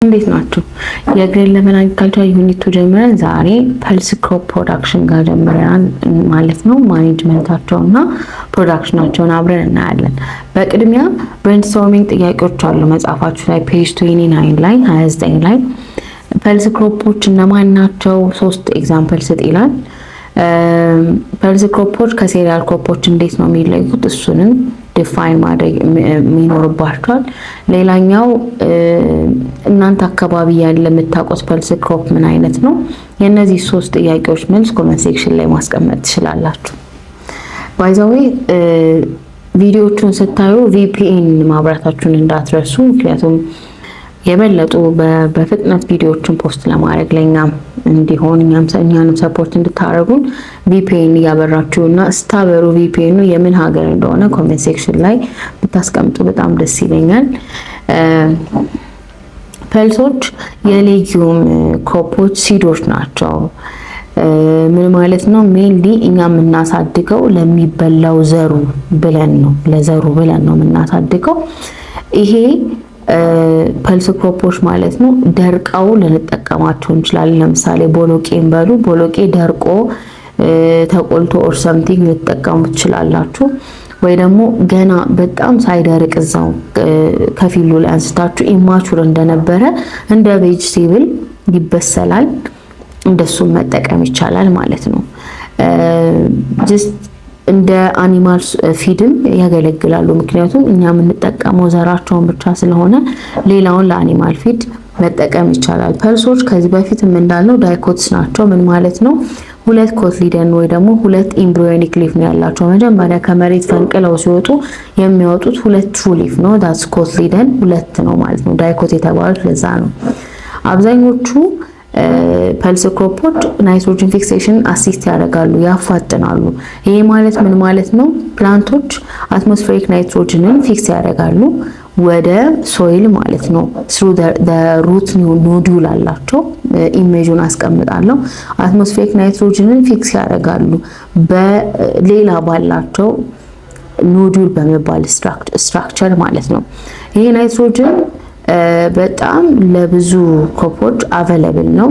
እንዴት ናችሁ? የግሬድ ለቨል አግሪካልቸር ዩኒት ጀምረን ዛሬ ፐልስ ክሮፕ ፕሮዳክሽን ጋር ጀምረናል ማለት ነው። ማኔጅመንታቸውና ፕሮዳክሽናቸውን አብረን እናያለን። በቅድሚያ ብሬንስቶርሚንግ ጥያቄዎች አሉ መጽሐፋችሁ ላይ ፔጅ 29 ላይ 29 ላይ ፐልስ ክሮፖች እነማን ናቸው? 3 ኤግዛምፕል ስጥ ይላል። ፐልስ ክሮፖች ከሴሪያል ክሮፖች እንዴት ነው የሚለዩት? እሱንም ዲፋይን ማድረግ የሚኖርባቸዋል። ሌላኛው እናንተ አካባቢ ያለ የምታውቁት ፐልስ ክሮፕ ምን አይነት ነው? የእነዚህ 3 ጥያቄዎች መልስ ኮሜንት ሴክሽን ላይ ማስቀመጥ ትችላላችሁ። ባይ ዘ ዌይ ቪዲዮቹን ስታዩ ቪፒኤን ማብራታችሁን እንዳትረሱ፣ ምክንያቱም የበለጡ በፍጥነት ቪዲዮዎችን ፖስት ለማድረግ ለኛም እንዲሆን እኛንም ሰፖርት እንድታደርጉን ቪፒኤን እያበራችሁና ስታበሩ ቪፒኤኑ የምን ሀገር እንደሆነ ኮሜንት ሴክሽን ላይ ብታስቀምጡ በጣም ደስ ይለኛል። ፐልሶች የሌጊዩም ክሮፖች ሲዶች ናቸው። ምን ማለት ነው? ሜንሊ እኛ የምናሳድገው ለሚበላው ዘሩ ብለን ነው፣ ለዘሩ ብለን ነው የምናሳድገው። ይሄ ፐልስ ክሮፖች ማለት ነው ደርቀው ልንጠቀማቸው እንችላለን። ለምሳሌ ቦሎቄን በሉ፣ ቦሎቄ ደርቆ ተቆልቶ ኦር ሰምቲንግ ልትጠቀሙ ትችላላችሁ። ወይ ደግሞ ገና በጣም ሳይደርቅ እዛው ከፊሉ ላይ አንስታችሁ ኢማቹር እንደነበረ እንደ ቬጅቴብል ይበሰላል፣ እንደሱም መጠቀም ይቻላል ማለት ነው። ጀስት እንደ አኒማል ፊድም ያገለግላሉ። ምክንያቱም እኛ የምንጠቀመው ዘራቸውን ብቻ ስለሆነ ሌላውን ለአኒማል ፊድ መጠቀም ይቻላል። ፐልሶች ከዚህ በፊትም እንዳልነው ዳይኮትስ ናቸው። ምን ማለት ነው? 2 ኮትሊደን ወይ ደግሞ 2 ኤምብሪዮኒክ ሊፍ ነው ያላቸው። መጀመሪያ ከመሬት ፈንቅለው ሲወጡ የሚያወጡት 2 ትሩ ሊፍ ነው። ዳትስ ኮትሊደን 2 ነው ማለት ነው። ዳይኮት የተባሉት ለዛ ነው። አብዛኞቹ ፐልስ ክሮፖች ናይትሮጅን ፊክሴሽን አሲስት ያደርጋሉ፣ ያፋጥናሉ። ይሄ ማለት ምን ማለት ነው? ፕላንቶች አትሞስፌሪክ ናይትሮጅንን ፊክስ ያደርጋሉ ወደ ሶይል ማለት ነው። ስሩ ሩት ኖዱል አላቸው። ኢሜጁን አስቀምጣለሁ። አትሞስፌሪክ ናይትሮጅንን ፊክስ ያደርጋሉ በሌላ ባላቸው ኖዱል በመባል ስትራክቸር ማለት ነው። ይሄ ናይትሮጅን በጣም ለብዙ ክሮፖች አቬለብል ነው።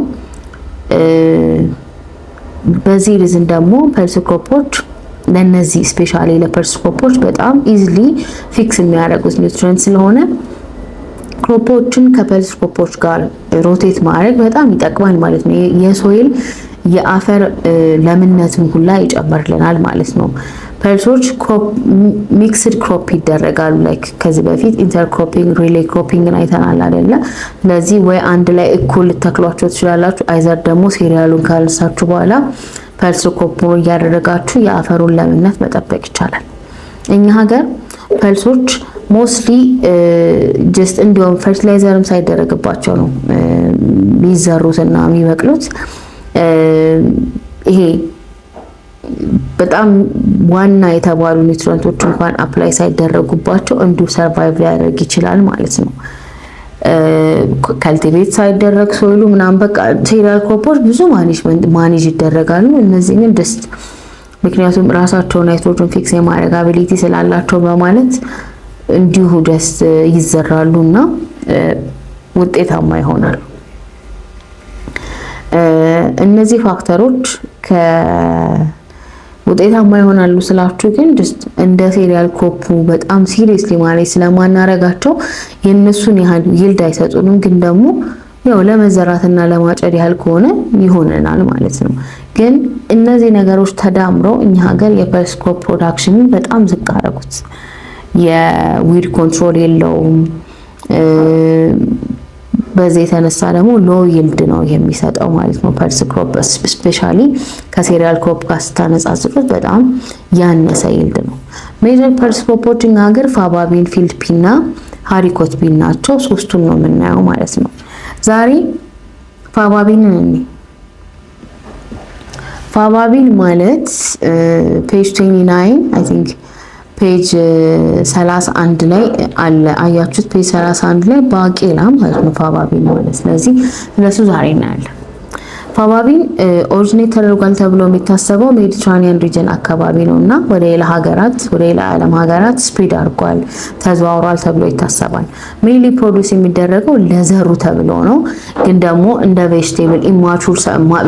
በዚህ ሪዝን ደግሞ ፐልስ ክሮፖች ለነዚህ ስፔሻሊ ለፐልስ ክሮፖች በጣም ኢዚሊ ፊክስ የሚያደርጉት ኒውትሪየንት ስለሆነ ክሮፖችን ከፐልስ ክሮፖች ጋር ሮቴት ማድረግ በጣም ይጠቅማል ማለት ነው። የሶይል የአፈር ለምነትን ሁላ ይጨምርልናል ማለት ነው። ፐልሶች ሚክስድ ክሮፕ ይደረጋሉ። ላይክ ከዚህ በፊት ኢንተርክሮፒንግ ሪሌ ክሮፒንግን አይተናል አይደለ? ስለዚህ ወይ አንድ ላይ እኩል ልተክሏቸው ትችላላችሁ፣ አይዘር ደግሞ ሴሪያሉን ካልሳችሁ በኋላ ፐልስ ክሮፕን እያደረጋችሁ የአፈሩን ለምነት መጠበቅ ይቻላል። እኛ ሀገር ፐልሶች ሞስትሊ ጀስት እንዲሁም ፈርቲላይዘርም ሳይደረግባቸው ነው የሚዘሩትና የሚበቅሉት። ይሄ በጣም ዋና የተባሉ ኒውትሪየንቶች እንኳን አፕላይ ሳይደረጉባቸው እንዲሁ ሰርቫይቭ ሊያደርግ ይችላል ማለት ነው። ካልቲቬት ሳይደረግ ሶይሉ ምናምን በቃ ሴሪያል ክሮፖች ብዙ ማኔጅ ይደረጋሉ። እነዚህ ግን ጀስት ምክንያቱም ራሳቸው ናይትሮጅን ፊክስ የማድረግ አቢሊቲ ስላላቸው በማለት እንዲሁ ጀስት ይዘራሉ እና ውጤታማ ይሆናሉ። እነዚህ ፋክተሮች ውጤታማ ይሆናሉ ስላችሁ ግን እንደ ሴሪያል ክሮፑ በጣም ሲሪየስሊ ማኔጅ ስለማናረጋቸው የነሱን ያህል ይልድ አይሰጡንም። ግን ደግሞ ያው ለመዘራትና ለማጨድ ያህል ከሆነ ይሆነናል ማለት ነው። ግን እነዚህ ነገሮች ተዳምረው እኛ ሀገር የፐልስ ክሮፕ ፕሮዳክሽንን በጣም ዝቅ አደረጉት። የዊድ ኮንትሮል የለውም። በዚህ የተነሳ ደግሞ ሎ ይልድ ነው የሚሰጠው ማለት ነው። ፐልስ ክሮፕ ስፔሻሊ ከሴሪያል ክሮፕ ጋር ስታነጻጽሩት በጣም ያነሰ ይልድ ነው። ሜጀር ፐልስ ክሮፖች እኛ ሀገር ፋባቢን፣ ፊልድ ፒና ሃሪኮት ቢን ናቸው። 3ቱን ነው የምናየው ማለት ነው። ዛሬ ፋባቢንን ፋባቢን ማለት ፔጅ 29 አይ ቲንክ ፔጅ 31 ላይ አለ። አያችሁት? ፔጅ 31 ላይ ባቄላ ማለት ነው ፋባቢን ማለት። ስለዚህ ስለሱ ዛሬ እናያለን። ፋባቢን ኦሪጂኔት ተደርጓል ተብሎ የሚታሰበው ሜዲትራኒያን ሪጅን አካባቢ ነውና ወደ ሌላ ሀገራት ወደ ሌላ ዓለም ሀገራት ስፕሪድ አድርጓል ተዘዋውሯል ተብሎ ይታሰባል። ሜንሊ ፕሮዲዩስ የሚደረገው ለዘሩ ተብሎ ነው። ግን ደግሞ እንደ ቬጅቴብል ኢማቹር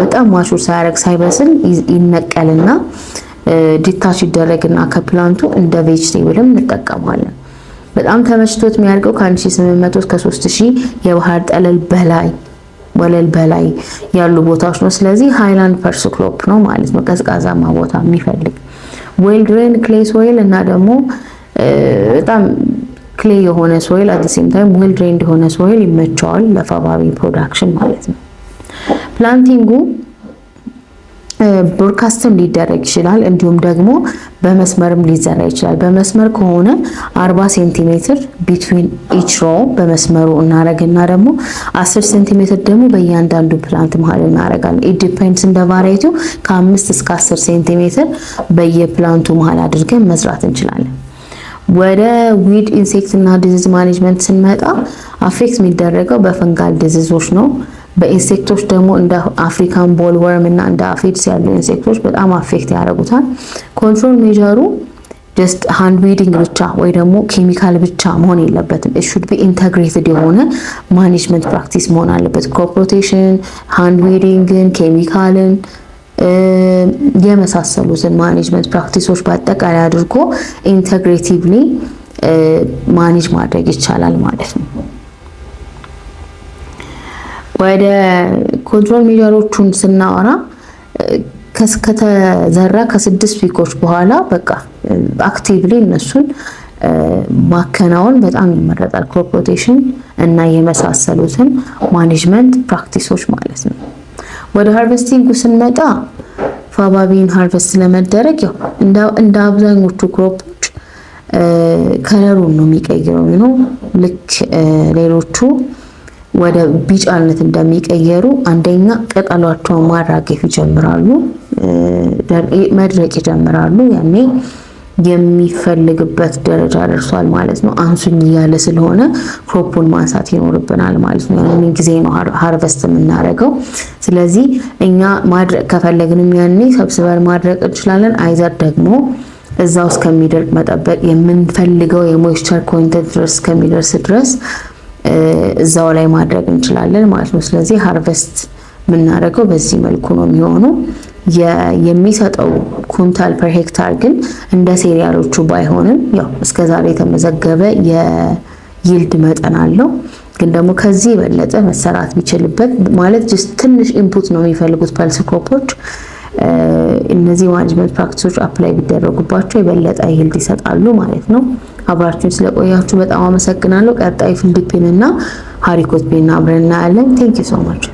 በጣም ማቹር ሳያረግ ሳይበስል ይነቀልና ዲታች ይደረግና ከፕላንቱ እንደ ቬጅቴብልም እንጠቀማለን። በጣም ተመችቶት የሚያድገው ከ1800 እስከ 3000 የባህር ጠለል ወለል በላይ ያሉ ቦታዎች ነው። ስለዚህ ሃይላንድ ፐርስክሎፕ ነው ማለት ነው። ቀዝቃዛማ ቦታ የሚፈልግ ዌል ድሬን ክሌይ ሶይል እና ደግሞ በጣም ክሌይ የሆነ ሶይል አት ሴም ታይም ዌል ድሬን የሆነ ሶይል ይመቸዋል ለፋባቢ ፕሮዳክሽን ማለት ነው። ፕላንቲንጉ ብሮድካስትም ሊደረግ ይችላል። እንዲሁም ደግሞ በመስመርም ሊዘራ ይችላል። በመስመር ከሆነ 40 ሴንቲሜትር ቢትዊን ኢች ሮ በመስመሩ እናረግና ደግሞ 10 ሴንቲሜትር ደግሞ በእያንዳንዱ ፕላንት መሃል እናረጋለን። ኢት ዲፔንድስ እንደ ቫራይቲው ከ5 እስከ 10 ሴንቲሜትር በየፕላንቱ መሃል አድርገን መስራት እንችላለን። ወደ ዊድ ኢንሴክት እና ዲዚዝ ማኔጅመንት ስንመጣ አፌክት የሚደረገው በፈንጋል ዲዚዞች ነው። በኢንሴክቶች ደግሞ እንደ አፍሪካን ቦልወርም እና እንደ አፊድስ ያሉ ኢንሴክቶች በጣም አፌክት ያደርጉታል። ኮንትሮል ሜጀሩ ጀስት ሃንድ ዊዲንግ ብቻ ወይ ደግሞ ኬሚካል ብቻ መሆን የለበትም። ኢት ሹድ ቢ ኢንተግሬትድ የሆነ ማኔጅመንት ፕራክቲስ መሆን አለበት። ክሮፕ ሮቴሽን፣ ሃንድ ዊዲንግን፣ ኬሚካልን የመሳሰሉትን ማኔጅመንት ፕራክቲሶች በአጠቃላይ አድርጎ ኢንተግሬቲቭሊ ማኔጅ ማድረግ ይቻላል ማለት ነው። ወደ ኮንትሮል ሜጀሮቹን ስናወራ ከተዘራ ከ6 ዊኮች በኋላ በቃ አክቲቭሊ እነሱን ማከናወን በጣም ይመረጣል። ክሮፕ ሮቴሽን እና የመሳሰሉትን ማኔጅመንት ፕራክቲሶች ማለት ነው። ወደ ሃርቨስቲንጉ ስንመጣ ፋባቢን ሃርቨስት ለመደረግ ያው እንደ አብዛኞቹ ክሮፖች ከለሩን ነው የሚቀይረው ነው። ልክ ሌሎቹ ወደ ቢጫነት እንደሚቀየሩ አንደኛ ቅጠሏቸውን ማራገፍ ይጀምራሉ፣ መድረቅ ይጀምራሉ። ያኔ የሚፈልግበት ደረጃ ደርሷል ማለት ነው። አንሱኝ እያለ ስለሆነ ክሮፑን ማንሳት ይኖርብናል ማለት ነው። ያንን ጊዜ ነው ሃርቨስት የምናደርገው። ስለዚህ እኛ ማድረቅ ከፈለግንም ያኔ ሰብስበን ማድረቅ እንችላለን። አይዘር ደግሞ እዛው እስከሚደርቅ መጠበቅ የምንፈልገው የሞይስቸር ኮንተንት ድረስ እስከሚደርስ ድረስ እዛው ላይ ማድረግ እንችላለን ማለት ነው። ስለዚህ ሃርቨስት የምናደርገው በዚህ መልኩ ነው የሚሆነው። የሚሰጠው ኩንታል ፐር ሄክታር ግን እንደ ሴሪያሎቹ ባይሆንም ያው እስከዛሬ የተመዘገበ የይልድ መጠን አለው። ግን ደግሞ ከዚህ የበለጠ መሰራት ቢችልበት ማለት ጀስት ትንሽ ኢንፑት ነው የሚፈልጉት ፐልስ ክሮፖች። እነዚህ ማኔጅመንት ፕራክቲሶች አፕላይ ቢደረጉባቸው የበለጠ ይልድ ይሰጣሉ ማለት ነው። አብራችሁን ስለቆያችሁ በጣም አመሰግናለሁ። ቀጣይ ፊልድ ፒን እና ሃሪኮት ፒን አብረን እናያለን። ቴንክ ዩ ሶ ማች